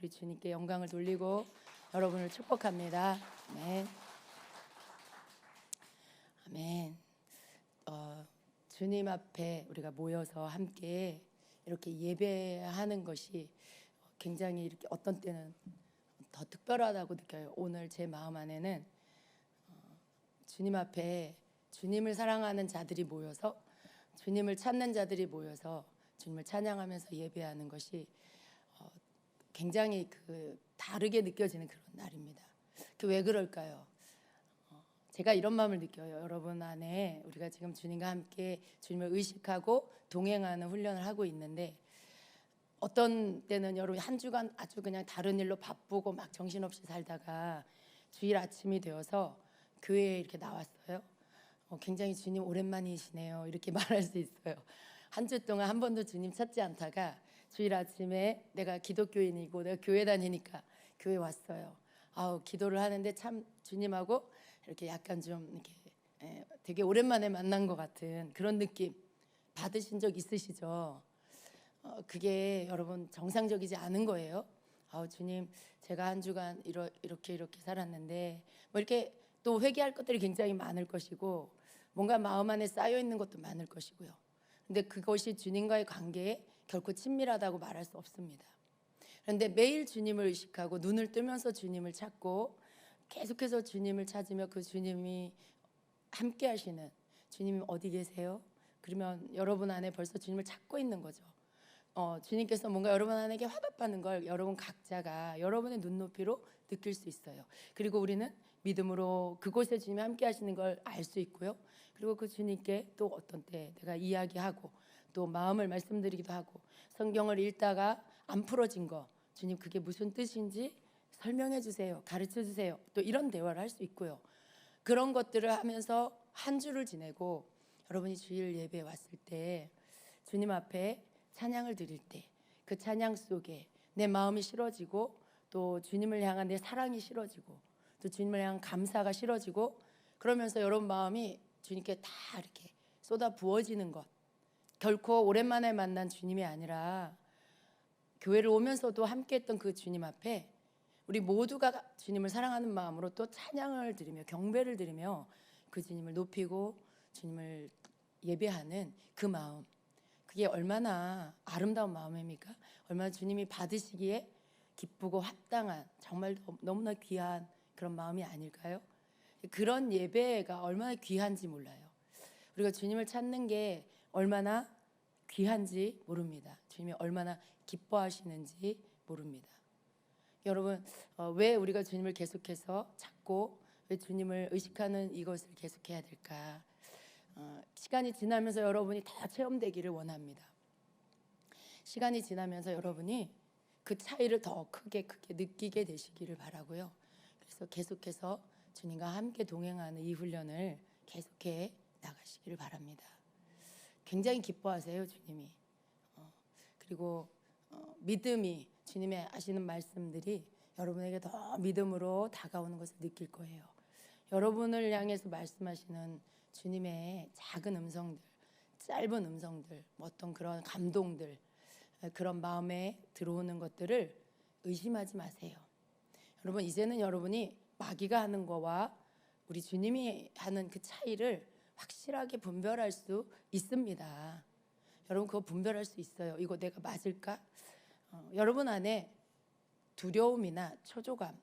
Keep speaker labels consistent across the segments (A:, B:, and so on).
A: 우리 주님께 영광을 돌리고 여러분을 축복합니다. 아멘. 아멘. 주님 앞에 우리가 모여서 함께 이렇게 예배하는 것이 굉장히 이렇게 어떤 때는 더 특별하다고 느껴요. 오늘 제 마음 안에는 주님 앞에 주님을 사랑하는 자들이 모여서 주님을 찾는 자들이 모여서 주님을 찬양하면서 예배하는 것이 굉장히 다르게 느껴지는 그런 날입니다. 왜 그럴까요? 제가 이런 마음을 느껴요. 여러분 안에 우리가 지금 주님과 함께 주님을 의식하고 동행하는 훈련을 하고 있는데 어떤 때는 여러분 한 주간 아주 그냥 다른 일로 바쁘고 막 정신없이 살다가 주일 아침이 되어서 교회에 이렇게 나왔어요. 굉장히 주님 오랜만이시네요. 이렇게 말할 수 있어요. 한 주 동안 한 번도 주님 찾지 않다가 주일 아침에 내가 기독교인이고 내가 교회 다니니까 교회 왔어요. 기도를 하는데 참 주님하고 이렇게 약간 좀 이렇게 되게 오랜만에 만난 것 같은 그런 느낌 받으신 적 있으시죠? 그게 여러분 정상적이지 않은 거예요. 주님 제가 한 주간 이렇게 살았는데 뭐 이렇게 또 회개할 것들이 굉장히 많을 것이고 뭔가 마음 안에 쌓여 있는 것도 많을 것이고요. 근데 그것이 주님과의 관계에 결코 친밀하다고 말할 수 없습니다. 그런데 매일 주님을 의식하고 눈을 뜨면서 주님을 찾고 계속해서 주님을 찾으며 그 주님이 함께 하시는 주님이 어디 계세요? 그러면 여러분 안에 벌써 주님을 찾고 있는 거죠. 주님께서 뭔가 여러분 안에게 화답하는 걸 여러분 각자가 여러분의 눈높이로 느낄 수 있어요. 그리고 우리는 믿음으로 그곳에 주님이 함께 하시는 걸 알 수 있고요. 그리고 그 주님께 또 어떤 때 내가 이야기하고 또 마음을 말씀드리기도 하고 성경을 읽다가 안 풀어진 거 주님 그게 무슨 뜻인지 설명해 주세요. 가르쳐 주세요. 또 이런 대화를 할 수 있고요. 그런 것들을 하면서 한 주를 지내고 여러분이 주일 예배에 왔을 때 주님 앞에 찬양을 드릴 때 그 찬양 속에 내 마음이 실어지고 또 주님을 향한 내 사랑이 실어지고 또 주님을 향한 감사가 실어지고 그러면서 여러분 마음이 주님께 다 이렇게 쏟아 부어지는 것 결코 오랜만에 만난 주님이 아니라 교회를 오면서도 함께 했던 그 주님 앞에 우리 모두가 주님을 사랑하는 마음으로 또 찬양을 드리며 경배를 드리며 그 주님을 높이고 주님을 예배하는 그 마음 그게 얼마나 아름다운 마음입니까? 얼마나 주님이 받으시기에 기쁘고 합당한 정말 너무나 귀한 그런 마음이 아닐까요? 그런 예배가 얼마나 귀한지 몰라요. 우리가 주님을 찾는 게 얼마나 귀한지 모릅니다. 주님이 얼마나 기뻐하시는지 모릅니다. 여러분 왜 우리가 주님을 계속해서 찾고 왜 주님을 의식하는 이것을 계속해야 될까? 시간이 지나면서 여러분이 다 체험되기를 원합니다. 시간이 지나면서 여러분이 그 차이를 더 크게 느끼게 되시기를 바라고요. 그래서 계속해서 주님과 함께 동행하는 이 훈련을 계속해 나가시기를 바랍니다. 굉장히 기뻐하세요 주님이. 그리고 믿음이 주님의 하시는 말씀들이 여러분에게 더 믿음으로 다가오는 것을 느낄 거예요. 여러분을 향해서 말씀하시는 주님의 작은 음성들, 짧은 음성들, 어떤 그런 감동들, 그런 마음에 들어오는 것들을 의심하지 마세요. 여러분 이제는 여러분이 마귀가 하는 거와 우리 주님이 하는 그 차이를 확실하게 분별할 수 있습니다. 여러분 그거 분별할 수 있어요. 이거 내가 맞을까? 여러분 안에 두려움이나 초조감,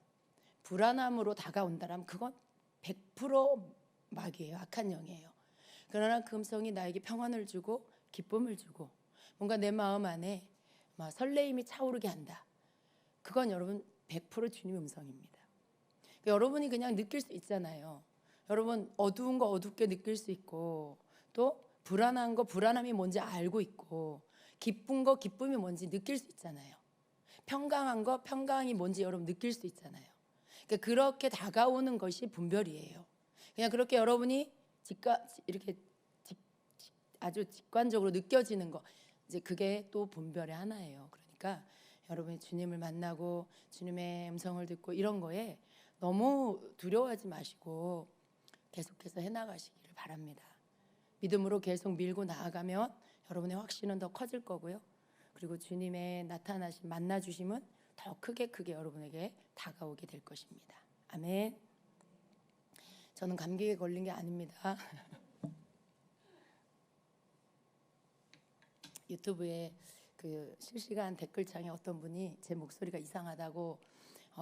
A: 불안함으로 다가온다면 그건 100% 마귀예요. 악한 영이에요. 그러나 그 음성이 나에게 평안을 주고 기쁨을 주고 뭔가 내 마음 안에 막 설레임이 차오르게 한다. 그건 여러분 100% 주님의 음성입니다. 여러분이 그냥 느낄 수 있잖아요. 여러분 어두운 거 어둡게 느낄 수 있고 또 불안한 거 불안함이 뭔지 알고 있고 기쁜 거 기쁨이 뭔지 느낄 수 있잖아요. 평강한 거 평강이 뭔지 여러분 느낄 수 있잖아요. 그러니까 그렇게 다가오는 것이 분별이에요. 그냥 그렇게 여러분이 이렇게 아주 직관적으로 느껴지는 거 이제 그게 또 분별의 하나예요. 그러니까 여러분이 주님을 만나고 주님의 음성을 듣고 이런 거에 너무 두려워하지 마시고 계속해서 해나가시기를 바랍니다. 믿음으로 계속 밀고 나아가면 여러분의 확신은 더 커질 거고요. 그리고 주님의 나타나신 만나주심은 더 크게 여러분에게 다가오게 될 것입니다. 아멘. 저는 감기에 걸린 게 아닙니다. 유튜브에 그 실시간 댓글창에 어떤 분이 제 목소리가 이상하다고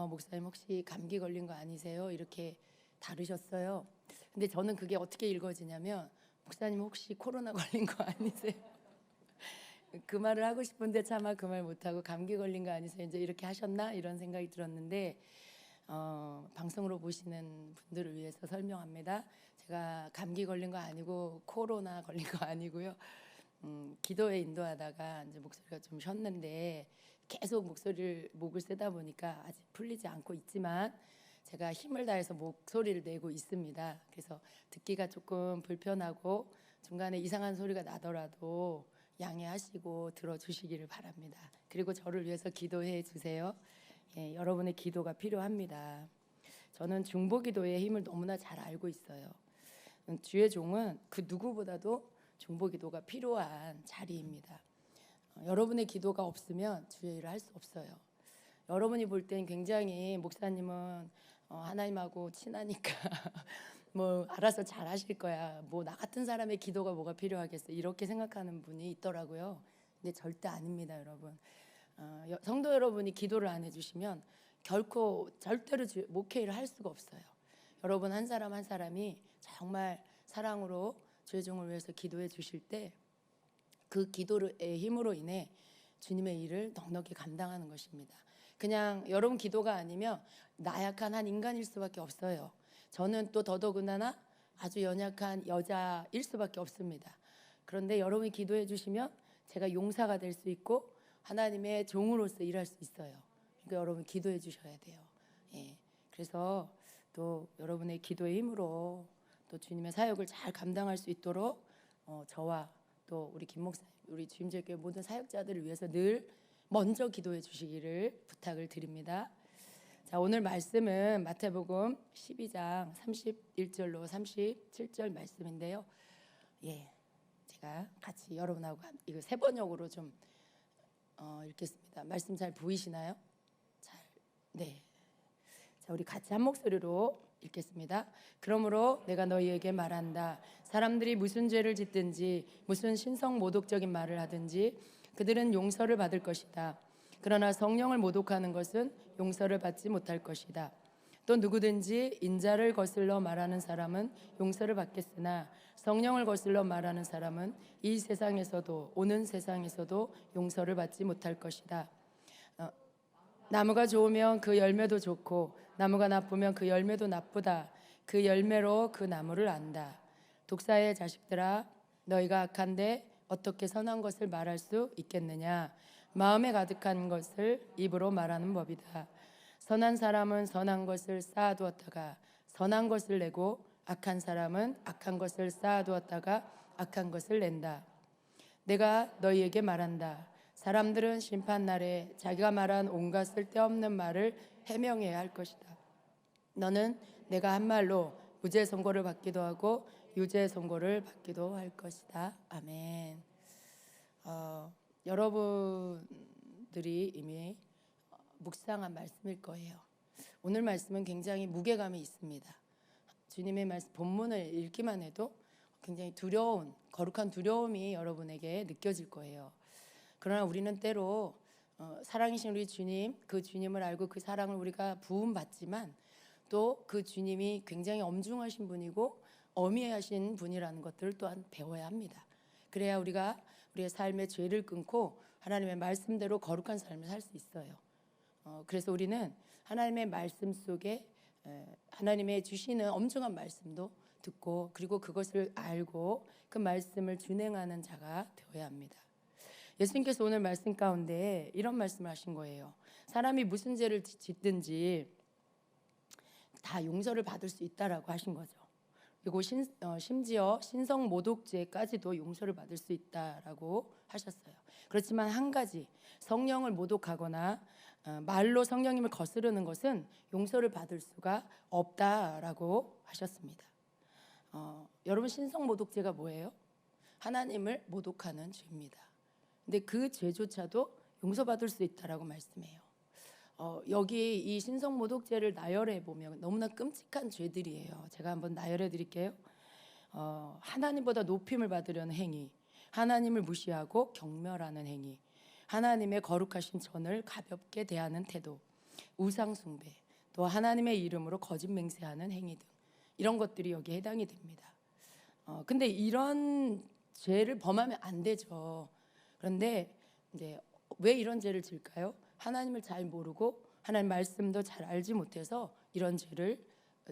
A: 목사님 혹시 감기 걸린 거 아니세요? 이렇게 다루셨어요. 근데 저는 그게 어떻게 읽어지냐면 목사님 혹시 코로나 걸린 거 아니세요? 그 말을 하고 싶은데 차마 그 말 못하고 감기 걸린 거 아니세요? 이제 이렇게 하셨나? 이런 생각이 들었는데 방송으로 보시는 분들을 위해서 설명합니다. 제가 감기 걸린 거 아니고 코로나 걸린 거 아니고요. 기도에 인도하다가 이제 목소리가 좀 쉬었는데 계속 목을 쓰다 보니까 아직 풀리지 않고 있지만 제가 힘을 다해서 목소리를 내고 있습니다. 그래서 듣기가 조금 불편하고 중간에 이상한 소리가 나더라도 양해하시고 들어주시기를 바랍니다. 그리고 저를 위해서 기도해 주세요. 예, 여러분의 기도가 필요합니다. 저는 중보기도의 힘을 너무나 잘 알고 있어요. 주의 종은 그 누구보다도 중보기도가 필요한 자리입니다. 여러분의 기도가 없으면 주의 일을 할 수 없어요. 여러분이 볼 땐 굉장히 목사님은 하나님하고 친하니까 뭐 알아서 잘 하실 거야. 뭐 나 같은 사람의 기도가 뭐가 필요하겠어. 이렇게 생각하는 분이 있더라고요. 근데 절대 아닙니다, 여러분. 성도 여러분이 기도를 안 해주시면 결코 절대로 목회를 할 수가 없어요. 여러분 한 사람 한 사람이 정말 사랑으로 주의 종을 위해서 기도해 주실 때 그 기도의 힘으로 인해 주님의 일을 넉넉히 감당하는 것입니다. 그냥 여러분 기도가 아니면 나약한 한 인간일 수밖에 없어요. 저는 또 더더군다나 아주 연약한 여자일 수밖에 없습니다. 그런데 여러분이 기도해 주시면 제가 용사가 될 수 있고 하나님의 종으로서 일할 수 있어요. 그러니까 여러분 기도해 주셔야 돼요. 예. 그래서 또 여러분의 기도의 힘으로 또 주님의 사역을 잘 감당할 수 있도록 저와 또 우리 김 목사님, 우리 주임제교회 모든 사역자들을 위해서 늘 먼저 기도해 주시기를 부탁을 드립니다. 자, 오늘 말씀은 마태복음 12장 31절로 37절 말씀인데요. 예, 제가 같이 여러분하고 이거 세 번역으로 좀 읽겠습니다. 말씀 잘 보이시나요? 네. 자, 우리 같이 한 목소리로 읽겠습니다. 그러므로 내가 너희에게 말한다. 사람들이 무슨 죄를 짓든지 무슨 신성 모독적인 말을 하든지 그들은 용서를 받을 것이다. 그러나 성령을 모독하는 것은 용서를 받지 못할 것이다. 또 누구든지 인자를 거슬러 말하는 사람은 용서를 받겠으나 성령을 거슬러 말하는 사람은 이 세상에서도 오는 세상에서도 용서를 받지 못할 것이다. 나무가 좋으면 그 열매도 좋고 나무가 나쁘면 그 열매도 나쁘다. 그 열매로 그 나무를 안다. 독사의 자식들아, 너희가 악한데 어떻게 선한 것을 말할 수 있겠느냐? 마음에 가득한 것을 입으로 말하는 법이다. 선한 사람은 선한 것을 쌓아두었다가 선한 것을 내고 악한 사람은 악한 것을 쌓아두었다가 악한 것을 낸다. 내가 너희에게 말한다. 사람들은 심판날에 자기가 말한 온갖 쓸데없는 말을 해명해야 할 것이다. 너는 내가 한 말로 무죄 선고를 받기도 하고 유죄 선고를 받기도 할 것이다. 아멘. 여러분들이 이미 묵상한 말씀일 거예요. 오늘 말씀은 굉장히 무게감이 있습니다. 주님의 말씀 본문을 읽기만 해도 굉장히 두려운, 거룩한 두려움이 여러분에게 느껴질 거예요. 그러나 우리는 때로 사랑이신 우리 주님, 그 주님을 알고 그 사랑을 우리가 부음받지만 또 그 주님이 굉장히 엄중하신 분이고 어미하신 분이라는 것들을 또한 배워야 합니다. 그래야 우리가 우리의 삶의 죄를 끊고 하나님의 말씀대로 거룩한 삶을 살 수 있어요. 그래서 우리는 하나님의 말씀 속에 하나님의 주시는 엄중한 말씀도 듣고 그리고 그것을 알고 그 말씀을 준행하는 자가 되어야 합니다. 예수님께서 오늘 말씀 가운데 이런 말씀을 하신 거예요. 사람이 무슨 죄를 짓든지 다 용서를 받을 수 있다라고 하신 거죠. 그리고 심지어 신성 모독죄까지도 용서를 받을 수 있다라고 하셨어요. 그렇지만 한 가지, 성령을 모독하거나 말로 성령님을 거스르는 것은 용서를 받을 수가 없다라고 하셨습니다. 여러분 신성 모독죄가 뭐예요? 하나님을 모독하는 죄입니다. 근데 그 죄조차도 용서받을 수 있다라고 말씀해요. 여기 이 신성모독죄를 나열해 보면 너무나 끔찍한 죄들이에요. 제가 한번 나열해 드릴게요. 하나님보다 높임을 받으려는 행위, 하나님을 무시하고 경멸하는 행위, 하나님의 거룩하신 전을 가볍게 대하는 태도, 우상 숭배, 또 하나님의 이름으로 거짓 맹세하는 행위 등 이런 것들이 여기에 해당이 됩니다. 근데 이런 죄를 범하면 안 되죠. 그런데 이제 왜 이런 죄를 질까요? 하나님을 잘 모르고 하나님 말씀도 잘 알지 못해서 이런 죄를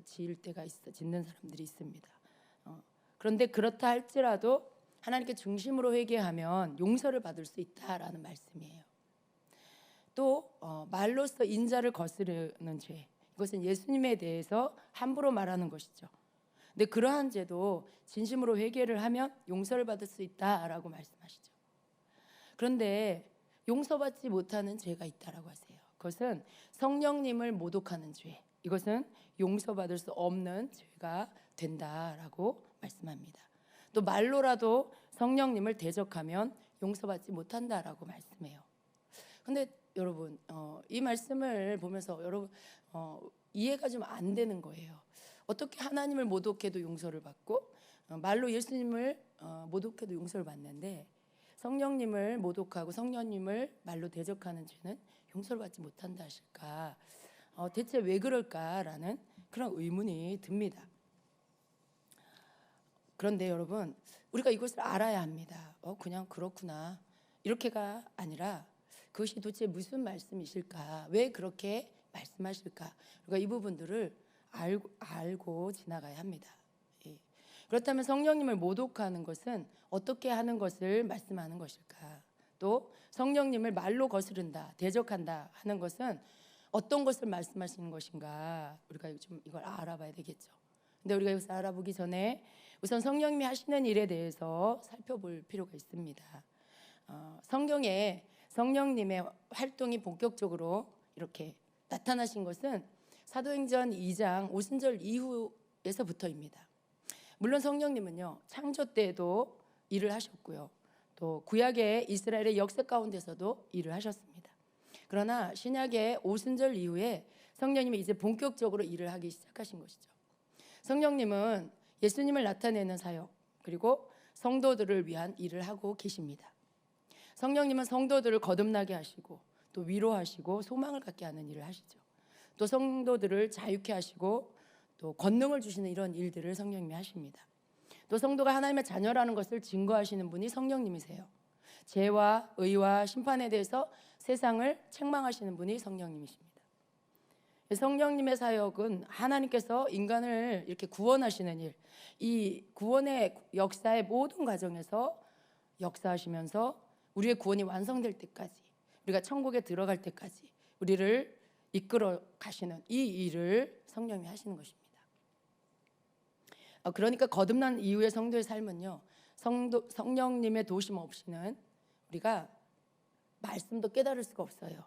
A: 짓는 사람들이 있습니다. 그런데 그렇다 할지라도 하나님께 중심으로 회개하면 용서를 받을 수 있다라는 말씀이에요. 또 말로써 인자를 거스르는 죄, 이것은 예수님에 대해서 함부로 말하는 것이죠. 근데 그러한 죄도 진심으로 회개를 하면 용서를 받을 수 있다라고 말씀하시죠. 그런데 용서받지 못하는 죄가 있다라고 하세요. 그것은 성령님을 모독하는 죄, 이것은 용서받을 수 없는 죄가 된다라고 말씀합니다. 또 말로라도 성령님을 대적하면 용서받지 못한다라고 말씀해요. 근데 여러분 이 말씀을 보면서 여러분 이해가 좀 안 되는 거예요. 어떻게 하나님을 모독해도 용서를 받고 말로 예수님을 모독해도 용서를 받는데 성령님을 모독하고 성령님을 말로 대적하는 죄는 용서를 받지 못한다 하실까? 대체 왜 그럴까라는 그런 의문이 듭니다. 그런데 여러분 우리가 이것을 알아야 합니다. 그냥 그렇구나 이렇게가 아니라 그것이 도대체 무슨 말씀이실까? 왜 그렇게 말씀하실까? 우리가 이 부분들을 알고 지나가야 합니다. 그렇다면 성령님을 모독하는 것은 어떻게 하는 것을 말씀하는 것일까? 또 성령님을 말로 거스른다, 대적한다 하는 것은 어떤 것을 말씀하시는 것인가? 우리가 좀 이걸 알아봐야 되겠죠. 근데 우리가 이것을 알아보기 전에 우선 성령님이 하시는 일에 대해서 살펴볼 필요가 있습니다. 성경에 성령님의 활동이 본격적으로 이렇게 나타나신 것은 사도행전 2장 오순절 이후에서부터입니다. 물론 성령님은요 창조 때에도 일을 하셨고요, 또 구약의 이스라엘의 역사 가운데서도 일을 하셨습니다. 그러나 신약의 오순절 이후에 성령님이 이제 본격적으로 일을 하기 시작하신 것이죠. 성령님은 예수님을 나타내는 사역 그리고 성도들을 위한 일을 하고 계십니다. 성령님은 성도들을 거듭나게 하시고 또 위로하시고 소망을 갖게 하는 일을 하시죠. 또 성도들을 자유케 하시고 또 권능을 주시는 이런 일들을 성령님이 하십니다. 또 성도가 하나님의 자녀라는 것을 증거하시는 분이 성령님이세요. 죄와 의와 심판에 대해서 세상을 책망하시는 분이 성령님이십니다. 성령님의 사역은 하나님께서 인간을 이렇게 구원하시는 일, 이 구원의 역사의 모든 과정에서 역사하시면서 우리의 구원이 완성될 때까지, 우리가 천국에 들어갈 때까지 우리를 이끌어 가시는 이 일을 성령님이 하시는 것입니다. 그러니까 거듭난 이후의 성도의 삶은요, 성령님의 도심 없이는 우리가 말씀도 깨달을 수가 없어요.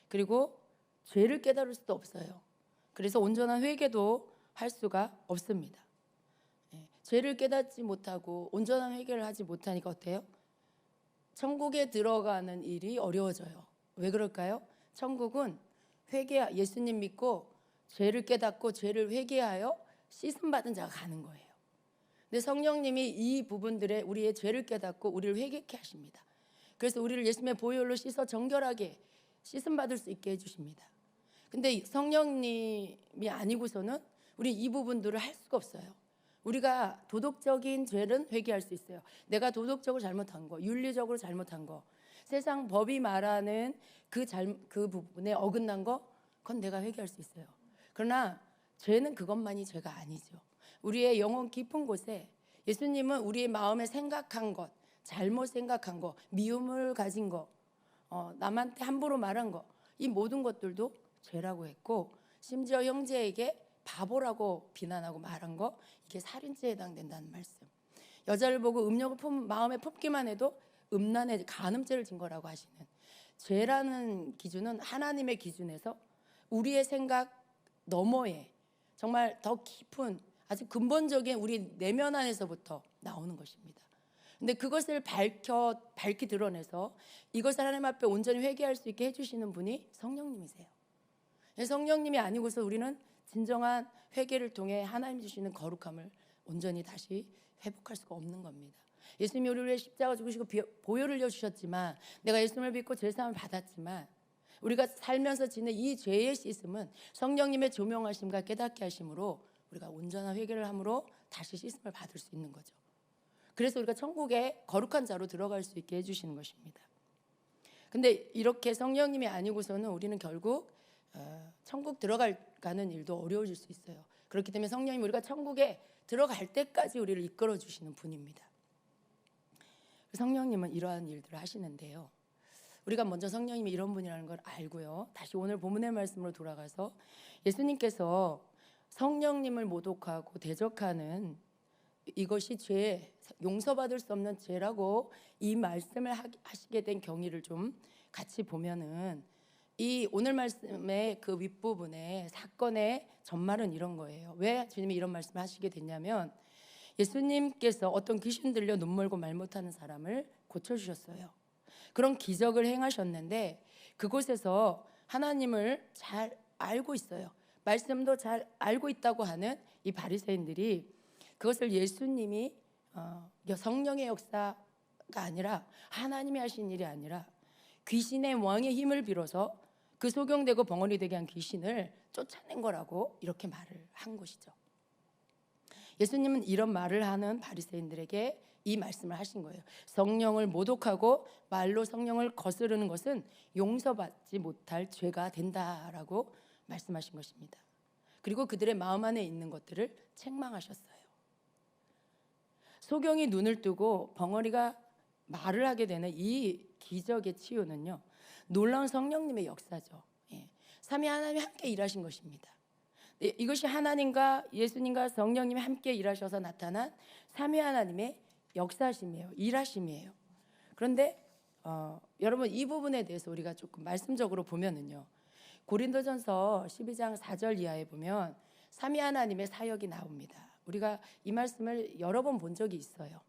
A: 그리고 죄를 깨달을 수도 없어요. 그래서 온전한 회개도 할 수가 없습니다. 죄를 깨닫지 못하고 온전한 회개를 하지 못하니까 어때요? 천국에 들어가는 일이 어려워져요. 왜 그럴까요? 천국은 예수님 믿고 죄를 깨닫고 죄를 회개하여 씻음 받은 자가 가는 거예요. 근데 성령님이 이 부분들에 우리의 죄를 깨닫고 우리를 회개케 하십니다. 그래서 우리를 예수님의 보혈로 씻어 정결하게 씻음 받을 수 있게 해주십니다. 근데 성령님이 아니고서는 우리 이 부분들을 할 수가 없어요. 우리가 도덕적인 죄는 회개할 수 있어요. 내가 도덕적으로 잘못한 거, 윤리적으로 잘못한 거, 세상 법이 말하는 그 부분에 어긋난 거, 그건 내가 회개할 수 있어요. 그러나 죄는 그것만이 죄가 아니죠. 우리의 영혼 깊은 곳에 예수님은 우리의 마음에 생각한 것, 잘못 생각한 거, 미움을 가진 거, 남한테 함부로 말한 거, 이 모든 것들도 죄라고 했고, 심지어 형제에게 바보라고 비난하고 말한 거, 이게 살인죄에 해당된다는 말씀. 여자를 보고 음욕을 마음에 품기만 해도 음란의 간음죄를 진 거라고 하시는, 죄라는 기준은 하나님의 기준에서 우리의 생각 너머에 정말 더 깊은 아주 근본적인 우리 내면 안에서부터 나오는 것입니다. 근데 그것을 밝히 드러내서 이것을 하나님 앞에 온전히 회개할 수 있게 해주시는 분이 성령님이세요. 성령님이 아니고서 우리는 진정한 회개를 통해 하나님 주시는 거룩함을 온전히 다시 회복할 수가 없는 겁니다. 예수님이 우리를 위해 십자가 죽으시고 보혈을 흘려주셨지만, 내가 예수님을 믿고 죄사함을 받았지만, 우리가 살면서 지는 이 죄의 씻음은 성령님의 조명하심과 깨닫게 하심으로 우리가 온전한 회개를 함으로 다시 씻음을 받을 수 있는 거죠. 그래서 우리가 천국에 거룩한 자로 들어갈 수 있게 해주시는 것입니다. 근데 이렇게 성령님이 아니고서는 우리는 결국 천국 들어가는 일도 어려워질 수 있어요. 그렇기 때문에 성령님, 우리가 천국에 들어갈 때까지 우리를 이끌어 주시는 분입니다. 성령님은 이러한 일들을 하시는데요, 우리가 먼저 성령님이 이런 분이라는 걸 알고요, 다시 오늘 본문의 말씀으로 돌아가서 예수님께서 성령님을 모독하고 대적하는 이것이 죄, 용서받을 수 없는 죄라고 이 말씀을 하시게 된 경위를 좀 같이 보면은, 이 오늘 말씀의 그 윗부분에 사건의 전말은 이런 거예요. 왜 주님이 이런 말씀을 하시게 됐냐면, 예수님께서 어떤 귀신 들려 눈 멀고 말 못하는 사람을 고쳐주셨어요. 그런 기적을 행하셨는데 그곳에서 하나님을 잘 알고 있어요. 말씀도 잘 알고 있다고 하는 이 바리새인들이 그것을 예수님이 성령의 역사가 아니라, 하나님이 하신 일이 아니라 귀신의 왕의 힘을 빌어서 그 소경되고 벙어리 되게 한 귀신을 쫓아낸 거라고 이렇게 말을 한 것이죠. 예수님은 이런 말을 하는 바리새인들에게 이 말씀을 하신 거예요. 성령을 모독하고 말로 성령을 거스르는 것은 용서받지 못할 죄가 된다라고 말씀하신 것입니다. 그리고 그들의 마음 안에 있는 것들을 책망하셨어요. 소경이 눈을 뜨고 벙어리가 말을 하게 되는 이 기적의 치유는요, 놀라운 성령님의 역사죠. 삼위 하나님이 함께 일하신 것입니다. 이것이 하나님과 예수님과 성령님이 함께 일하셔서 나타난 삼위 하나님의 역사심이에요. 일하심이에요. 그런데 여러분, 이 부분에 대해서 우리가 조금 말씀적으로 보면은요, 고린도전서 12장 4절 이하에 보면 삼위 하나님의 사역이 나옵니다. 우리가 이 말씀을 여러 번 본 적이 있어요.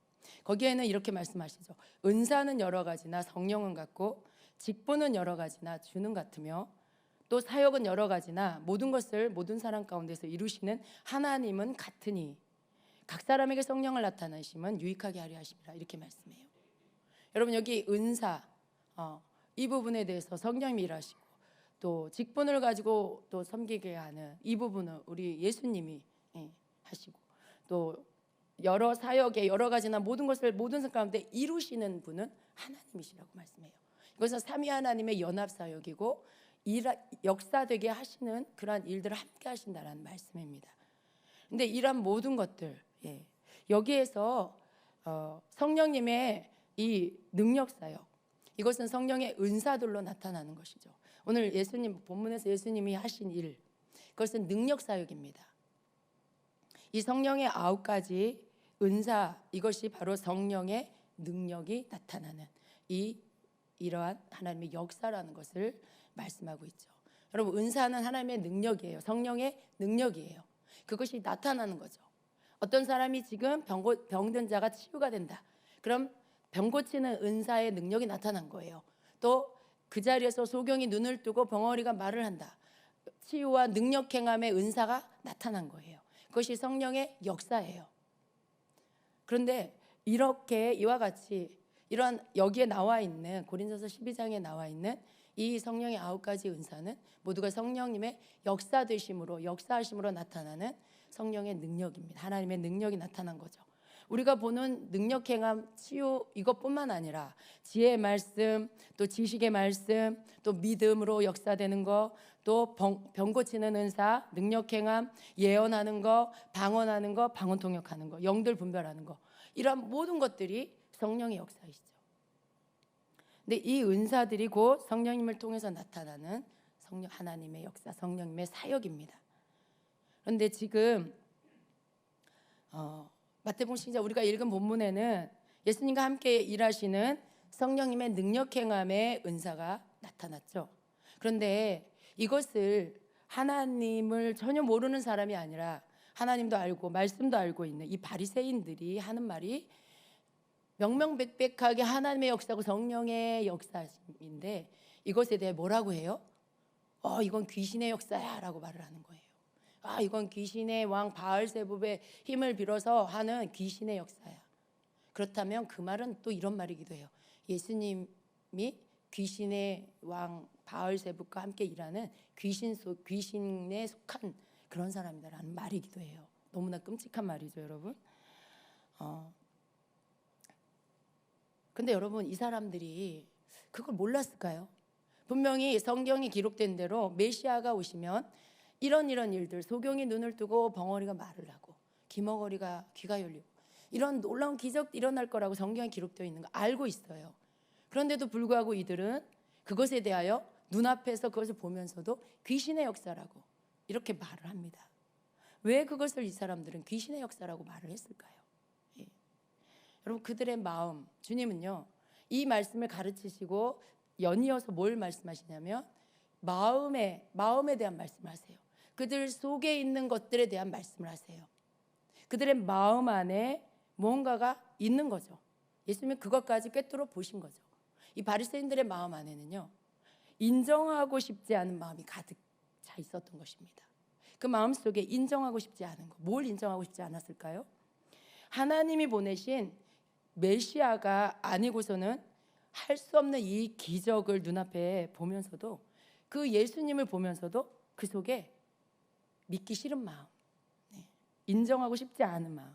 A: 거기에는 이렇게 말씀하시죠. 은사는 여러 가지나 성령은 같고, 직분은 여러 가지나 주는 같으며, 또 사역은 여러 가지나 모든 것을 모든 사람 가운데서 이루시는 하나님은 같으니 각 사람에게 성령을 나타내심은 유익하게 하려 하심이라, 이렇게 말씀해요. 여러분, 여기 은사, 이 부분에 대해서 성령님이 일하시고, 또 직분을 가지고 또 섬기게 하는 이 부분은 우리 예수님이 하시고, 또 여러 사역의 여러 가지나 모든 것을 모든 사람 가운데 이루시는 분은 하나님이시라고 말씀해요. 이것은 삼위 하나님의 연합 사역이고 역사되게 하시는 그러한 일들을 함께 하신다는 말씀입니다. 근데 이러한 모든 것들, 여기에서 성령님의 이 능력 사역, 이것은 성령의 은사들로 나타나는 것이죠. 오늘 예수님 본문에서 예수님이 하신 일, 그것은 능력 사역입니다. 이 성령의 9가지 은사, 이것이 바로 성령의 능력이 나타나는 이러한 하나님의 역사라는 것을 말씀하고 있죠. 여러분, 은사는 하나님의 능력이에요. 성령의 능력이에요. 그것이 나타나는 거죠. 어떤 사람이 지금 병든 자가 치유가 된다, 그럼 병 고치는 은사의 능력이 나타난 거예요. 또 그 자리에서 소경이 눈을 뜨고 벙어리가 말을 한다, 치유와 능력 행함의 은사가 나타난 거예요. 그것이 성령의 역사예요. 그런데 이렇게 이와 같이 이러한 여기에 나와 있는 고린도서 12장에 나와 있는 이 성령의 9가지 은사는 모두가 성령님의 역사하심으로 나타나는 성령의 능력입니다. 하나님의 능력이 나타난 거죠. 우리가 보는 능력 행함, 치유, 이것뿐만 아니라 지혜의 말씀, 또 지식의 말씀, 또 믿음으로 역사되는 거, 또 병 고치는 은사, 능력 행함, 예언하는 거, 방언하는 거, 방언 통역하는 거, 영들 분별하는 거, 이러한 모든 것들이 성령의 역사이시죠. 근데 이 은사들이 곧 성령님을 통해서 나타나는 하나님의 역사, 성령님의 사역입니다. 그런데 지금 마태복음 10장 우리가 읽은 본문에는 예수님과 함께 일하시는 성령님의 능력 행함의 은사가 나타났죠. 그런데 이것을 하나님을 전혀 모르는 사람이 아니라 하나님도 알고 말씀도 알고 있는 이 바리새인들이 하는 말이 명명백백하게 하나님의 역사고 성령의 역사인데 이것에 대해 뭐라고 해요? 이건 귀신의 역사야 라고 말을 하는 거예요. 이건 귀신의 왕 바알세붑의 힘을 빌어서 하는 귀신의 역사야. 그렇다면 그 말은 또 이런 말이기도 해요. 예수님이 귀신의 왕 바알세붑과 함께 일하는 귀신에 속한 그런 사람이다라는 말이기도 해요. 너무나 끔찍한 말이죠, 여러분. 근데 여러분, 이 사람들이 그걸 몰랐을까요? 분명히 성경이 기록된 대로 메시아가 오시면 이런 일들, 소경이 눈을 뜨고 벙어리가 말을 하고 기머거리가 귀가 열리고 이런 놀라운 기적이 일어날 거라고 성경에 기록되어 있는 거 알고 있어요. 그런데도 불구하고 이들은 그것에 대하여 눈앞에서 그것을 보면서도 귀신의 역사라고 이렇게 말을 합니다. 왜 그것을 이 사람들은 귀신의 역사라고 말을 했을까요? 여러분, 그들의 마음, 주님은요 이 말씀을 가르치시고 연이어서 뭘 말씀하시냐면 마음에 대한 말씀을 하세요. 그들 속에 있는 것들에 대한 말씀을 하세요. 그들의 마음 안에 무언가가 있는 거죠. 예수님이 그것까지 꿰뚫어 보신 거죠. 이 바리새인들의 마음 안에는요 인정하고 싶지 않은 마음이 가득 차 있었던 것입니다. 그 마음 속에 인정하고 싶지 않은 거, 뭘 인정하고 싶지 않았을까요? 하나님이 보내신 메시아가 아니고서는 할 수 없는 이 기적을 눈앞에 보면서도 그 예수님을 보면서도 그 속에 믿기 싫은 마음, 인정하고 싶지 않은 마음,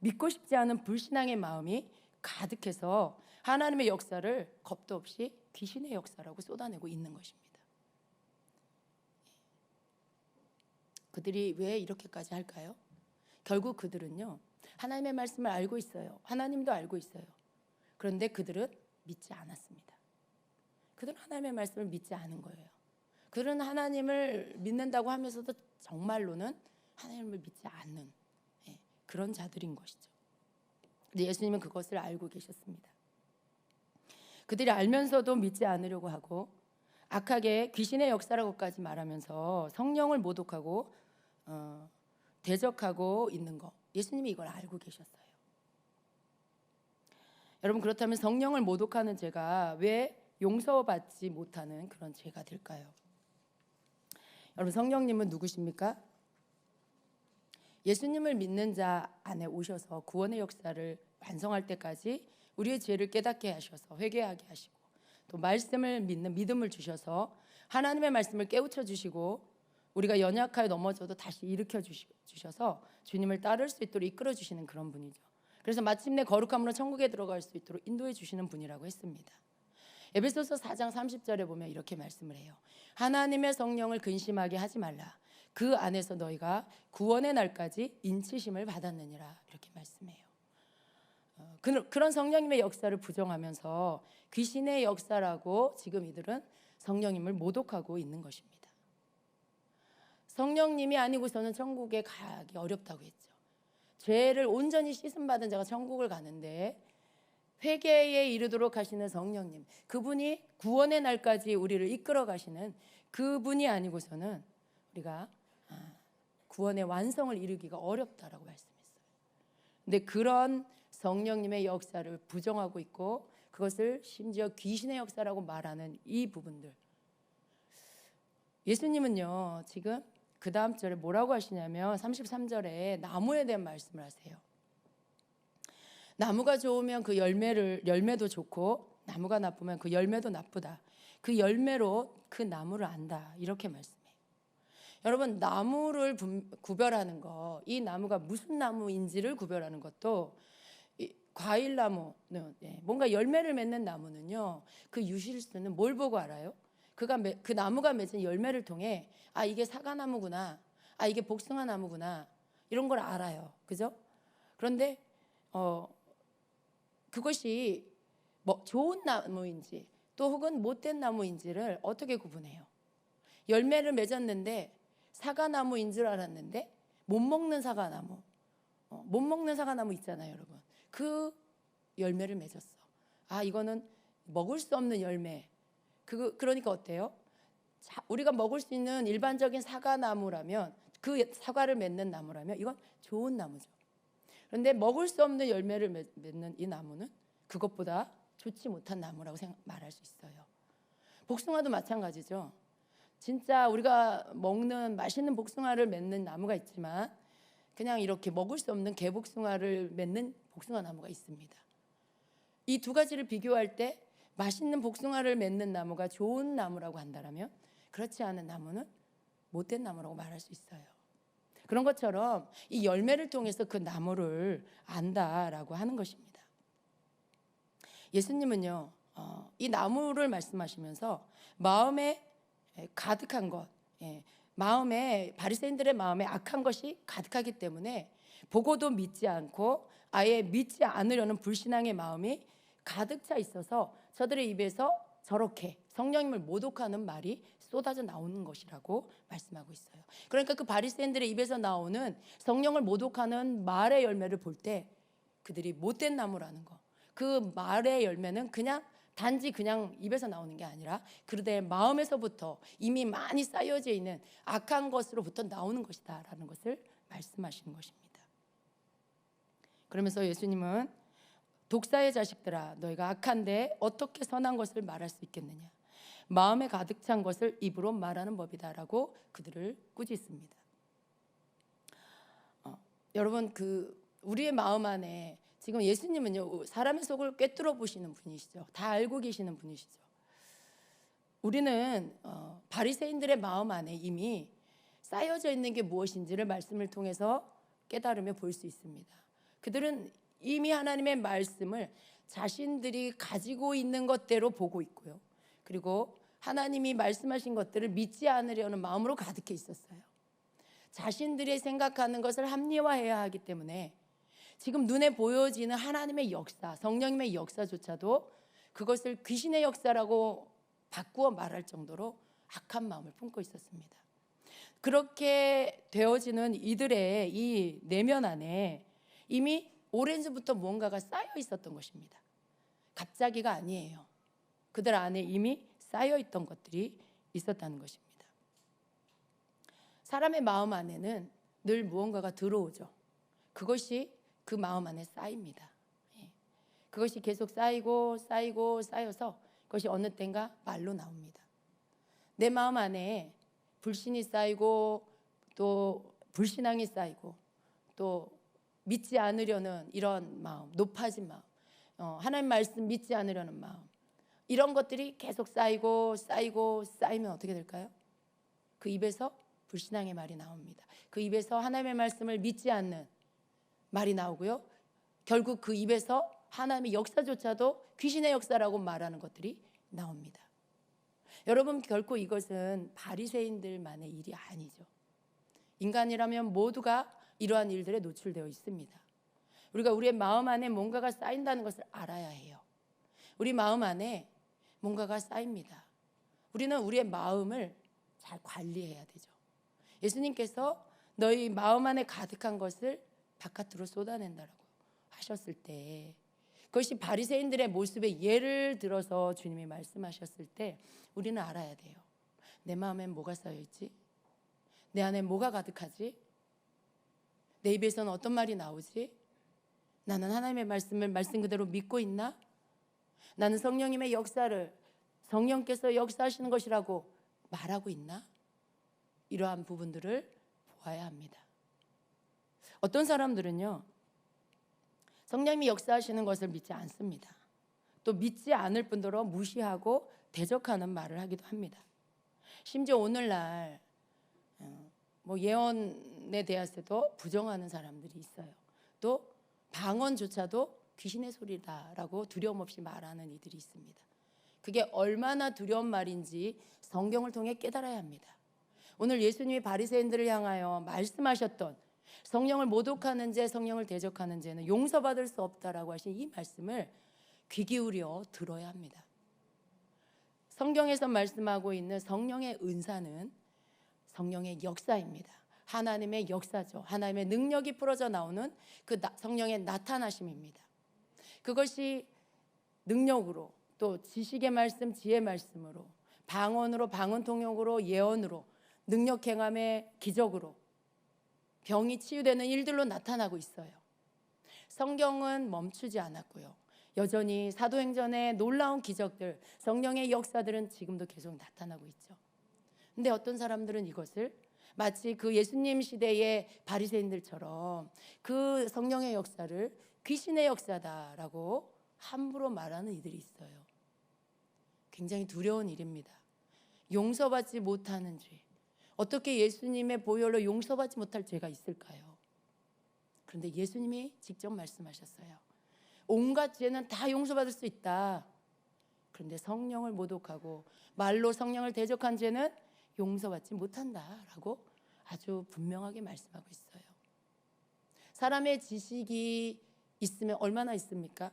A: 믿고 싶지 않은 불신앙의 마음이 가득해서 하나님의 역사를 겁도 없이 귀신의 역사라고 쏟아내고 있는 것입니다. 그들이 왜 이렇게까지 할까요? 결국 그들은요 하나님의 말씀을 알고 있어요. 하나님도 알고 있어요. 그런데 그들은 믿지 않았습니다. 그들은 하나님의 말씀을 믿지 않은 거예요. 그들은 하나님을 믿는다고 하면서도 정말로는 하나님을 믿지 않는 그런 자들인 것이죠. 근데 예수님은 그것을 알고 계셨습니다. 그들이 알면서도 믿지 않으려고 하고 악하게 귀신의 역사라고까지 말하면서 성령을 모독하고 대적하고 있는 것, 예수님이 이걸 알고 계셨어요. 여러분, 그렇다면 성령을 모독하는 죄가 왜 용서받지 못하는 그런 죄가 될까요? 여러분, 성령님은 누구십니까? 예수님을 믿는 자 안에 오셔서 구원의 역사를 완성할 때까지 우리의 죄를 깨닫게 하셔서 회개하게 하시고 또 말씀을 믿는 믿음을 주셔서 하나님의 말씀을 깨우쳐 주시고 우리가 연약하여 넘어져도 다시 일으켜 주셔서 주님을 따를 수 있도록 이끌어 주시는 그런 분이죠. 그래서 마침내 거룩함으로 천국에 들어갈 수 있도록 인도해 주시는 분이라고 했습니다. 에베소서 4장 30절에 보면 이렇게 말씀을 해요. 하나님의 성령을 근심하게 하지 말라. 그 안에서 너희가 구원의 날까지 인치심을 받았느니라. 이렇게 말씀해요. 그런 성령님의 역사를 부정하면서 귀신의 역사라고 지금 이들은 성령님을 모독하고 있는 것입니다. 성령님이 아니고서는 천국에 가기 어렵다고 했죠. 죄를 온전히 씻음받은 자가 천국을 가는데 회개에 이르도록 하시는 성령님, 그분이 구원의 날까지 우리를 이끌어 가시는 그분이 아니고서는 우리가 구원의 완성을 이루기가 어렵다라고 말씀했어요. 근데 그런 성령님의 역사를 부정하고 있고 그것을 심지어 귀신의 역사라고 말하는 이 부분들, 예수님은요 지금 그 다음 절에 뭐라고 하시냐면 33절에 나무에 대한 말씀을 하세요. 나무가 좋으면 그 열매도 좋고 나무가 나쁘면 그 열매도 나쁘다. 그 열매로 그 나무를 안다. 이렇게 말씀해요. 여러분, 나무를 구별하는 거, 이 나무가 무슨 나무인지를 구별하는 것도 과일나무는 뭔가 열매를 맺는 나무는요 그 유실수는 뭘 보고 알아요? 그 나무가 맺은 열매를 통해 이게 사과나무구나, 이게 복숭아나무구나 이런 걸 알아요. 그죠? 그런데 그것이 뭐 좋은 나무인지 또 혹은 못된 나무인지를 어떻게 구분해요? 열매를 맺었는데 사과나무인 줄 알았는데 못 먹는 사과나무 있잖아요, 여러분. 그 열매를 맺었어. 이거는 먹을 수 없는 열매. 그러니까 어때요? 우리가 먹을 수 있는 일반적인 사과나무라면, 그 사과를 맺는 나무라면 이건 좋은 나무죠. 그런데 먹을 수 없는 열매를 맺는 이 나무는 그것보다 좋지 못한 나무라고 말할 수 있어요. 복숭아도 마찬가지죠. 진짜 우리가 먹는 맛있는 복숭아를 맺는 나무가 있지만 그냥 이렇게 먹을 수 없는 개복숭아를 맺는 복숭아 나무가 있습니다. 이 두 가지를 비교할 때 맛있는 복숭아를 맺는 나무가 좋은 나무라고 한다면 그렇지 않은 나무는 못된 나무라고 말할 수 있어요. 그런 것처럼 이 열매를 통해서 그 나무를 안다라고 하는 것입니다. 예수님은요, 이 나무를 말씀하시면서 마음에 가득한 것, 마음에 바리새인들의 마음에 악한 것이 가득하기 때문에 보고도 믿지 않고 아예 믿지 않으려는 불신앙의 마음이 가득 차 있어서 저들의 입에서 저렇게 성령님을 모독하는 말이 쏟아져 나오는 것이라고 말씀하고 있어요. 그러니까 그 바리새인들의 입에서 나오는 성령을 모독하는 말의 열매를 볼 때 그들이 못된 나무라는 거, 그 말의 열매는 그냥 단지 그냥 입에서 나오는 게 아니라 그들의 마음에서부터 이미 많이 쌓여져 있는 악한 것으로부터 나오는 것이다라는 것을 말씀하시는 것입니다. 그러면서 예수님은 독사의 자식들아, 너희가 악한데 어떻게 선한 것을 말할 수 있겠느냐? 마음에 가득 찬 것을 입으로 말하는 법이다라고 그들을 꾸짖습니다. 여러분, 우리의 마음 안에 지금 예수님은요, 사람의 속을 꿰뚫어 보시는 분이시죠. 다 알고 계시는 분이시죠. 우리는 바리새인들의 마음 안에 이미 쌓여져 있는 게 무엇인지를 말씀을 통해서 깨달으며 볼 수 있습니다. 그들은 이미 하나님의 말씀을 자신들이 가지고 있는 것대로 보고 있고요. 그리고 하나님이 말씀하신 것들을 믿지 않으려는 마음으로 가득해 있었어요. 자신들이 생각하는 것을 합리화해야 하기 때문에 지금 눈에 보여지는 하나님의 역사, 성령님의 역사조차도 그것을 귀신의 역사라고 바꾸어 말할 정도로 악한 마음을 품고 있었습니다. 그렇게 되어지는 이들의 이 내면 안에 이미 오래전부터 무언가가 쌓여 있었던 것입니다. 갑자기가 아니에요. 그들 안에 이미 쌓여 있던 것들이 있었다는 것입니다. 사람의 마음 안에는 늘 무언가가 들어오죠. 그것이 그 마음 안에 쌓입니다. 그것이 계속 쌓이고 쌓여서 그것이 어느 때인가 말로 나옵니다. 내 마음 안에 불신이 쌓이고 또 불신앙이 쌓이고 또 믿지 않으려는 이런 마음, 높아진 마음, 하나님 말씀 믿지 않으려는 마음, 이런 것들이 계속 쌓이면 어떻게 될까요? 그 입에서 불신앙의 말이 나옵니다. 그 입에서 하나님의 말씀을 믿지 않는 말이 나오고요. 결국 그 입에서 하나님의 역사조차도 귀신의 역사라고 말하는 것들이 나옵니다. 여러분, 결코 이것은 바리새인들만의 일이 아니죠. 인간이라면 모두가 이러한 일들에 노출되어 있습니다. 우리가 우리의 마음 안에 뭔가가 쌓인다는 것을 알아야 해요. 우리 마음 안에 뭔가가 쌓입니다. 우리는 우리의 마음을 잘 관리해야 되죠. 예수님께서 너희 마음 안에 가득한 것을 바깥으로 쏟아낸다라고 하셨을 때, 그것이 바리새인들의 모습에 예를 들어서 주님이 말씀하셨을 때 우리는 알아야 돼요. 내 마음엔 뭐가 쌓여있지? 내 안에 뭐가 가득하지? 내 입에서는 어떤 말이 나오지? 나는 하나님의 말씀을 말씀 그대로 믿고 있나? 나는 성령님의 역사를 성령께서 역사하시는 것이라고 말하고 있나? 이러한 부분들을 보아야 합니다. 어떤 사람들은요, 성령님이 역사하시는 것을 믿지 않습니다. 또 믿지 않을 뿐더러 무시하고 대적하는 말을 하기도 합니다. 심지어 오늘날 예언에 대해서도 부정하는 사람들이 있어요. 또 방언조차도 귀신의 소리다라고 두려움 없이 말하는 이들이 있습니다. 그게 얼마나 두려운 말인지 성경을 통해 깨달아야 합니다. 오늘 예수님이 바리새인들을 향하여 말씀하셨던 성령을 모독하는 죄, 성령을 대적하는 죄는 용서받을 수 없다라고 하신 이 말씀을 귀 기울여 들어야 합니다. 성경에서 말씀하고 있는 성령의 은사는 성령의 역사입니다. 하나님의 역사죠. 하나님의 능력이 풀어져 나오는 그 성령의 나타나심입니다. 그것이 능력으로, 또 지식의 말씀, 지혜의 말씀으로, 방언으로, 방언 통역으로, 예언으로, 능력 행함의 기적으로, 병이 치유되는 일들로 나타나고 있어요. 성경은 멈추지 않았고요. 여전히 사도행전의 놀라운 기적들, 성령의 역사들은 지금도 계속 나타나고 있죠. 근데 어떤 사람들은 이것을 마치 그 예수님 시대의 바리새인들처럼 그 성령의 역사를 귀신의 역사다라고 함부로 말하는 이들이 있어요. 굉장히 두려운 일입니다. 용서받지 못하는 죄. 어떻게 예수님의 보혈로 용서받지 못할 죄가 있을까요? 그런데 예수님이 직접 말씀하셨어요. 온갖 죄는 다 용서받을 수 있다. 그런데 성령을 모독하고 말로 성령을 대적한 죄는 용서받지 못한다라고 아주 분명하게 말씀하고 있어요. 사람의 지식이 있으면 얼마나 있습니까?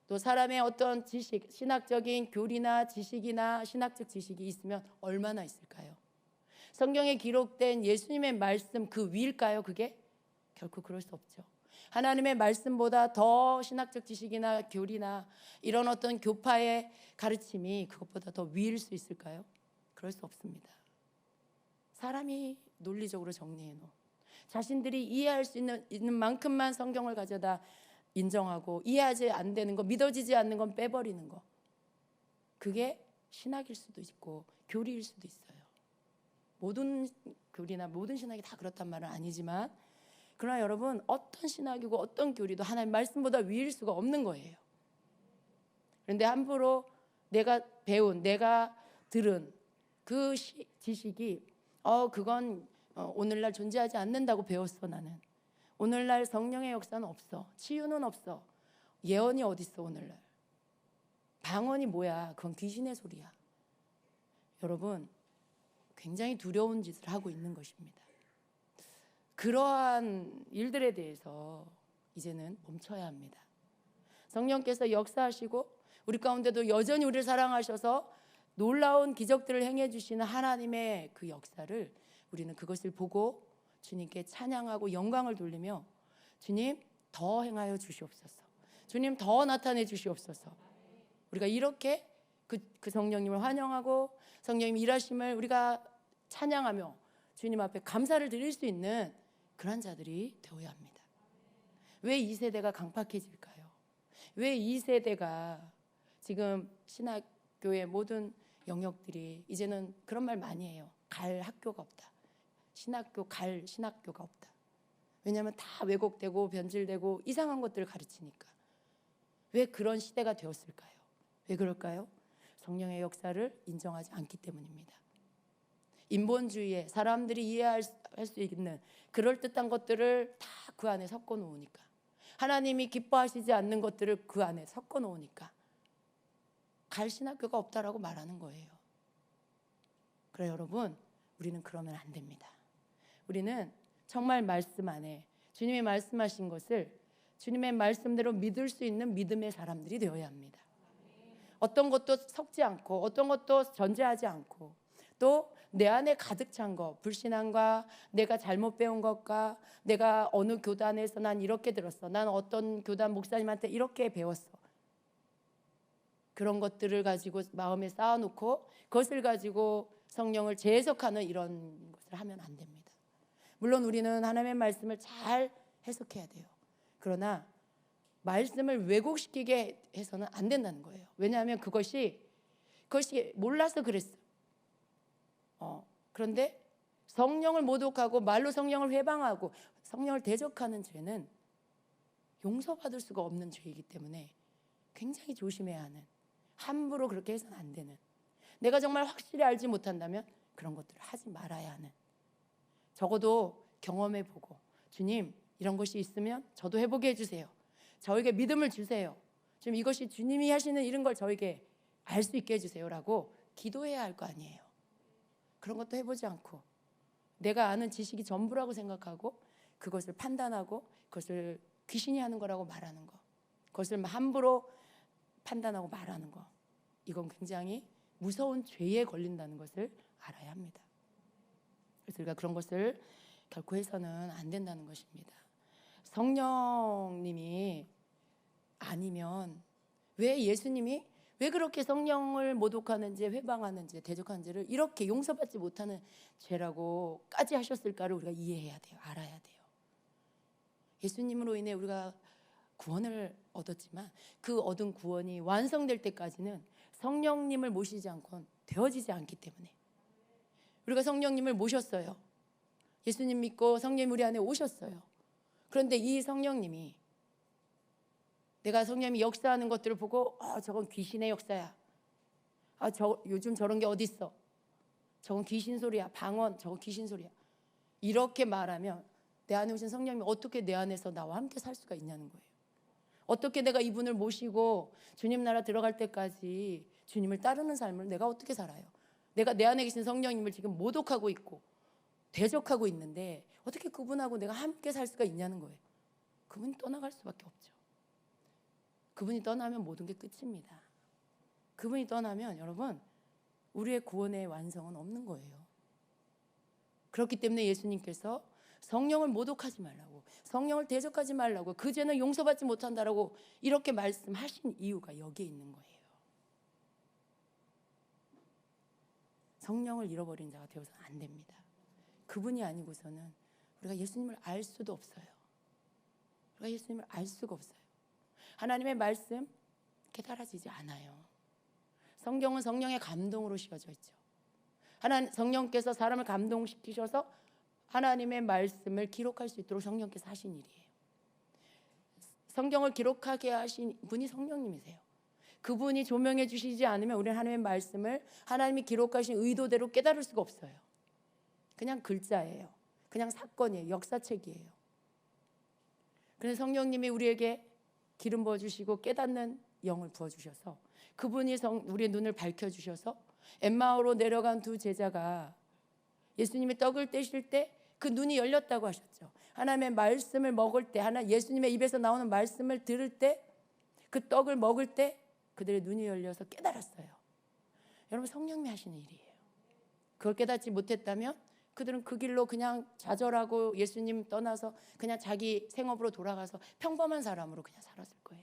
A: 또 사람의 어떤 지식, 신학적인 교리나 지식이나 신학적 지식이 있으면 얼마나 있을까요? 성경에 기록된 예수님의 말씀 그 위일까요? 그게? 결코 그럴 수 없죠. 하나님의 말씀보다 더 신학적 지식이나 교리나 이런 어떤 교파의 가르침이 그것보다 더 위일 수 있을까요? 그럴 수 없습니다. 사람이 논리적으로 정리해 놓은, 자신들이 이해할 수 있는 만큼만 성경을 가져다 인정하고, 이해하지 안 되는 거, 믿어지지 않는 건 빼버리는 거, 그게 신학일 수도 있고 교리일 수도 있어요. 모든 교리나 모든 신학이 다 그렇단 말은 아니지만, 그러나 여러분, 어떤 신학이고 어떤 교리도 하나님 말씀보다 위일 수가 없는 거예요. 그런데 함부로 내가 배운, 내가 들은 그 지식이 그건 오늘날 존재하지 않는다고 배웠어. 나는 오늘날 성령의 역사는 없어, 치유는 없어, 예언이 어딨어, 오늘날 방언이 뭐야, 그건 귀신의 소리야. 여러분, 굉장히 두려운 짓을 하고 있는 것입니다. 그러한 일들에 대해서 이제는 멈춰야 합니다. 성령께서 역사하시고 우리 가운데도 여전히 우리를 사랑하셔서 놀라운 기적들을 행해 주시는 하나님의 그 역사를, 우리는 그것을 보고 주님께 찬양하고 영광을 돌리며, 주님 더 행하여 주시옵소서, 주님 더 나타내 주시옵소서. 우리가 이렇게 그 성령님을 환영하고 성령님 일하심을 우리가 찬양하며 주님 앞에 감사를 드릴 수 있는 그런 자들이 되어야 합니다. 왜 이 세대가 강팍해질까요? 왜 이 세대가 지금 신학교의 모든 영역들이 이제는 그런 말 많이 해요. 갈 학교가 없다. 신학교가 없다. 왜냐하면 다 왜곡되고 변질되고 이상한 것들을 가르치니까. 왜 그런 시대가 되었을까요? 왜 그럴까요? 성령의 역사를 인정하지 않기 때문입니다. 인본주의에 사람들이 이해할 수 있는 그럴듯한 것들을 다 그 안에 섞어 놓으니까, 하나님이 기뻐하시지 않는 것들을 그 안에 섞어 놓으니까 갈 신학교가 없다라고 말하는 거예요. 그래 여러분, 우리는 그러면 안 됩니다. 우리는 정말 말씀 안에 주님이 말씀하신 것을 주님의 말씀대로 믿을 수 있는 믿음의 사람들이 되어야 합니다. 어떤 것도 섞지 않고 어떤 것도 전제하지 않고, 또 내 안에 가득 찬 것, 불신앙과 내가 잘못 배운 것과 내가 어느 교단에서 난 이렇게 들었어, 난 어떤 교단 목사님한테 이렇게 배웠어, 그런 것들을 가지고 마음에 쌓아놓고 그것을 가지고 성령을 재해석하는 이런 것을 하면 안 됩니다. 물론 우리는 하나님의 말씀을 잘 해석해야 돼요. 그러나 말씀을 왜곡시키게 해서는 안 된다는 거예요. 왜냐하면 그것이 몰라서 그랬어. 그런데 성령을 모독하고 말로 성령을 회방하고 성령을 대적하는 죄는 용서받을 수가 없는 죄이기 때문에 굉장히 조심해야 하는, 함부로 그렇게 해서는 안 되는, 내가 정말 확실히 알지 못한다면 그런 것들을 하지 말아야 하는, 적어도 경험해보고 주님 이런 것이 있으면 저도 해보게 해주세요, 저에게 믿음을 주세요, 지금 이것이 주님이 하시는 이런 걸 저에게 알 수 있게 해주세요라고 기도해야 할 거 아니에요. 그런 것도 해보지 않고 내가 아는 지식이 전부라고 생각하고 그것을 판단하고 그것을 귀신이 하는 거라고 말하는 거, 그것을 함부로 판단하고 말하는 거, 이건 굉장히 무서운 죄에 걸린다는 것을 알아야 합니다. 그래서 우리가 그런 것을 결코 해서는 안 된다는 것입니다. 성령님이 아니면 왜 예수님이 왜 그렇게 성령을 모독하는지 회방하는지 대적하는지를 이렇게 용서받지 못하는 죄라고까지 하셨을까를 우리가 이해해야 돼요. 알아야 돼요. 예수님으로 인해 우리가 구원을 얻었지만 그 얻은 구원이 완성될 때까지는 성령님을 모시지 않고는 되어지지 않기 때문에 우리가 성령님을 모셨어요. 예수님 믿고 성령님 우리 안에 오셨어요. 그런데 이 성령님이 내가 성령님이 역사하는 것들을 보고 저건 귀신의 역사야. 요즘 저런 게 어딨어. 저건 귀신 소리야. 방언, 저건 귀신 소리야. 이렇게 말하면 내 안에 오신 성령님이 어떻게 내 안에서 나와 함께 살 수가 있냐는 거예요. 어떻게 내가 이분을 모시고 주님 나라 들어갈 때까지 주님을 따르는 삶을 내가 어떻게 살아요? 내가 내 안에 계신 성령님을 지금 모독하고 있고 대적하고 있는데 어떻게 그분하고 내가 함께 살 수가 있냐는 거예요. 그분이 떠나갈 수밖에 없죠. 그분이 떠나면 모든 게 끝입니다. 그분이 떠나면 여러분 우리의 구원의 완성은 없는 거예요. 그렇기 때문에 예수님께서 성령을 모독하지 말라고, 성령을 대적하지 말라고, 그 죄는 용서받지 못한다라고 이렇게 말씀하신 이유가 여기에 있는 거예요. 성령을 잃어버린 자가 되어서는 안 됩니다. 그분이 아니고서는 우리가 예수님을 알 수도 없어요. 우리가 예수님을 알 수가 없어요. 하나님의 말씀 깨달아지지 않아요. 성경은 성령의 감동으로 씌워져 있죠. 성령께서 사람을 감동시키셔서 하나님의 말씀을 기록할 수 있도록 성령께서 하신 일이에요. 성경을 기록하게 하신 분이 성령님이세요. 그분이 조명해 주시지 않으면 우리는 하나님의 말씀을 하나님이 기록하신 의도대로 깨달을 수가 없어요. 그냥 글자예요. 그냥 사건이에요. 역사책이에요. 그래서 성령님이 우리에게 기름 부어주시고 깨닫는 영을 부어주셔서 그분이 우리의 눈을 밝혀주셔서 엠마오로 내려간 두 제자가 예수님이 떡을 떼실 때 그 눈이 열렸다고 하셨죠. 하나님의 말씀을 먹을 때, 예수님의 입에서 나오는 말씀을 들을 때, 그 떡을 먹을 때 그들의 눈이 열려서 깨달았어요. 여러분 성령님이 하시는 일이에요. 그걸 깨닫지 못했다면 그들은 그 길로 그냥 좌절하고 예수님 떠나서 그냥 자기 생업으로 돌아가서 평범한 사람으로 그냥 살았을 거예요.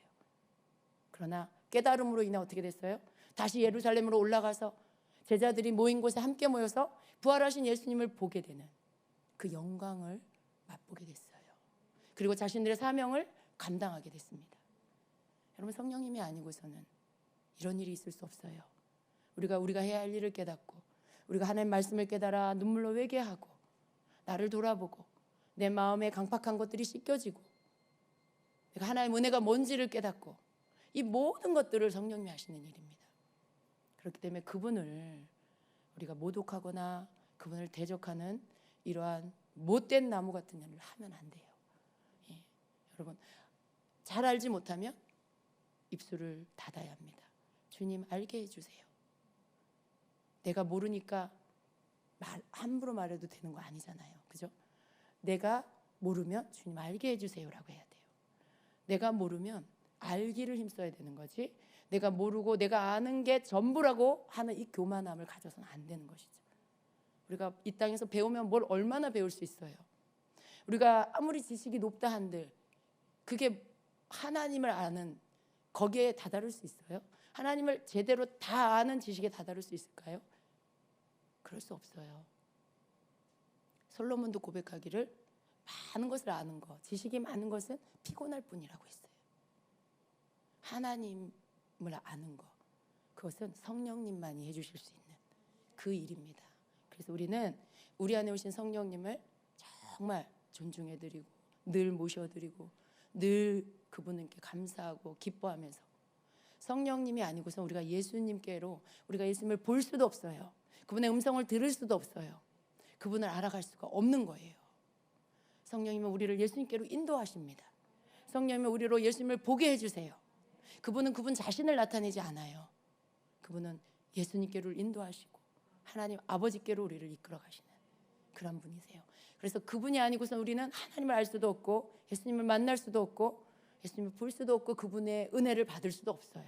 A: 그러나 깨달음으로 인해 어떻게 됐어요? 다시 예루살렘으로 올라가서 제자들이 모인 곳에 함께 모여서 부활하신 예수님을 보게 되는 그 영광을 맛보게 됐어요. 그리고 자신들의 사명을 감당하게 됐습니다. 여러분 성령님이 아니고서는 이런 일이 있을 수 없어요. 우리가 해야 할 일을 깨닫고 우리가 하나님의 말씀을 깨달아 눈물로 회개하고 나를 돌아보고 내 마음에 강팍한 것들이 씻겨지고 내가 하나님의 은혜가 뭔지를 깨닫고 이 모든 것들을 성령님이 하시는 일입니다. 그렇기 때문에 그분을 우리가 모독하거나 그분을 대적하는 이러한 못된 나무 같은 일을 하면 안 돼요. 예. 여러분 잘 알지 못하면 입술을 닫아야 합니다. 주님 알게 해주세요. 내가 모르니까 함부로 말해도 되는 거 아니잖아요. 그죠? 내가 모르면 주님 알게 해주세요라고 해야 돼요. 내가 모르면 알기를 힘써야 되는 거지 내가 모르고 내가 아는 게 전부라고 하는 이 교만함을 가져서는 안 되는 것이죠. 우리가 이 땅에서 배우면 뭘 얼마나 배울 수 있어요. 우리가 아무리 지식이 높다 한들 그게 하나님을 아는 거기에 다다를 수 있어요? 하나님을 제대로 다 아는 지식에 다다를 수 있을까요? 그럴 수 없어요. 솔로몬도 고백하기를 많은 것을 아는 것, 지식이 많은 것은 피곤할 뿐이라고 했어요. 하나님을 아는 것, 그것은 성령님만이 해주실 수 있는 그 일입니다. 그래서 우리는 우리 안에 오신 성령님을 정말 존중해드리고 늘 모셔드리고 늘 그분께 감사하고 기뻐하면서 성령님이 아니고서 우리가 예수님께로 우리가 예수님을 볼 수도 없어요. 그분의 음성을 들을 수도 없어요. 그분을 알아갈 수가 없는 거예요. 성령님은 우리를 예수님께로 인도하십니다. 성령님은 우리로 예수님을 보게 해주세요. 그분은 그분 자신을 나타내지 않아요. 그분은 예수님께로 인도하시고 하나님 아버지께로 우리를 이끌어 가시는 그런 분이세요. 그래서 그분이 아니고서 우리는 하나님을 알 수도 없고 예수님을 만날 수도 없고 예수님을 볼 수도 없고 그분의 은혜를 받을 수도 없어요.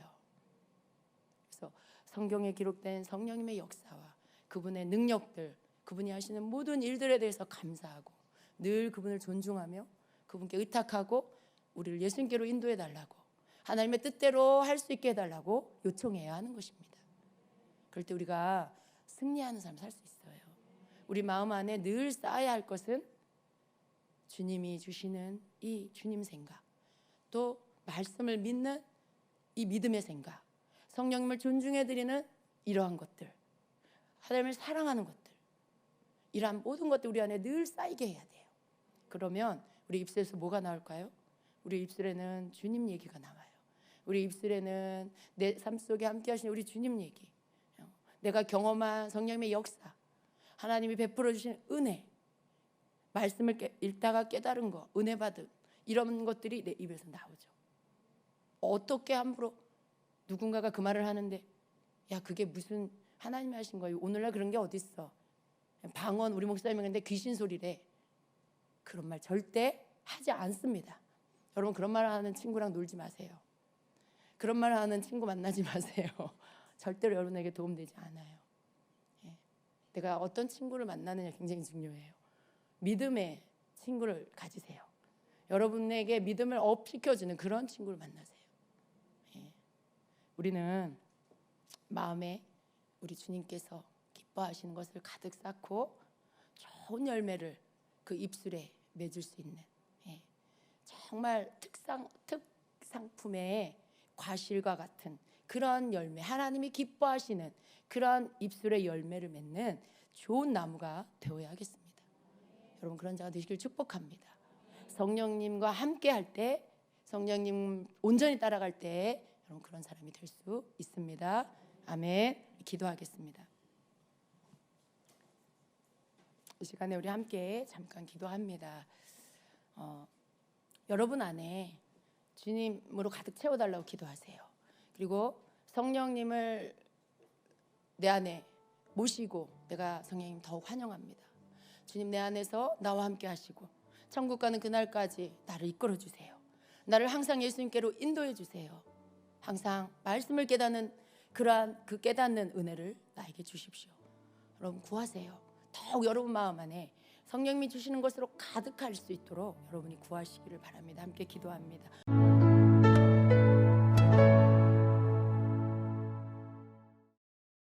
A: 그래서 성경에 기록된 성령님의 역사와 그분의 능력들, 그분이 하시는 모든 일들에 대해서 감사하고 늘 그분을 존중하며 그분께 의탁하고 우리를 예수님께로 인도해 달라고 하나님의 뜻대로 할 수 있게 해달라고 요청해야 하는 것입니다. 그럴 때 우리가 승리하는 삶을 살 수 있어요. 우리 마음 안에 늘 쌓아야 할 것은 주님이 주시는 이 주님 생각, 또 말씀을 믿는 이 믿음의 생각, 성령님을 존중해드리는 이러한 것들, 하나님을 사랑하는 것들, 이러한 모든 것들 우리 안에 늘 쌓이게 해야 돼요. 그러면 우리 입술에서 뭐가 나올까요? 우리 입술에는 주님 얘기가 나와요. 우리 입술에는 내 삶 속에 함께 하신 우리 주님 얘기, 내가 경험한 성령님의 역사, 하나님이 베풀어 주신 은혜, 말씀을 읽다가 깨달은 거, 은혜 받은 이런 것들이 내 입에서 나오죠. 어떻게 함부로 누군가가 그 말을 하는데 야 그게 무슨 하나님이 하신 거예요? 오늘날 그런 게 어딨어? 방언 우리 목사님이 근데 귀신 소리래. 그런 말 절대 하지 않습니다. 여러분 그런 말 하는 친구랑 놀지 마세요. 그런 말 하는 친구 만나지 마세요. 절대로 여러분에게 도움되지 않아요. 내가 어떤 친구를 만나느냐 굉장히 중요해요. 믿음의 친구를 가지세요. 여러분에게 믿음을 업시켜주는 그런 친구를 만나세요. 우리는 마음에 우리 주님께서 기뻐하시는 것을 가득 쌓고 좋은 열매를 그 입술에 맺을 수 있는 정말 특상품의 과실과 같은 그런 열매, 하나님이 기뻐하시는 그런 입술의 열매를 맺는 좋은 나무가 되어야 하겠습니다. 여러분 그런 자가 되시길 축복합니다. 성령님과 함께 할 때, 성령님 온전히 따라갈 때 여러분 그런 사람이 될 수 있습니다. 아멘. 기도하겠습니다. 이 시간에 우리 함께 잠깐 기도합니다. 여러분 안에 주님으로 가득 채워달라고 기도하세요. 그리고 성령님을 내 안에 모시고 내가 성령님 더욱 환영합니다. 주님 내 안에서 나와 함께 하시고 천국 가는 그날까지 나를 이끌어 주세요. 나를 항상 예수님께로 인도해 주세요. 항상 말씀을 깨닫는 그러한 그 깨닫는 은혜를 나에게 주십시오. 여러분 구하세요. 더욱 여러분 마음 안에 성령님이 주시는 것으로 가득할 수 있도록 여러분이 구하시기를 바랍니다. 함께 기도합니다.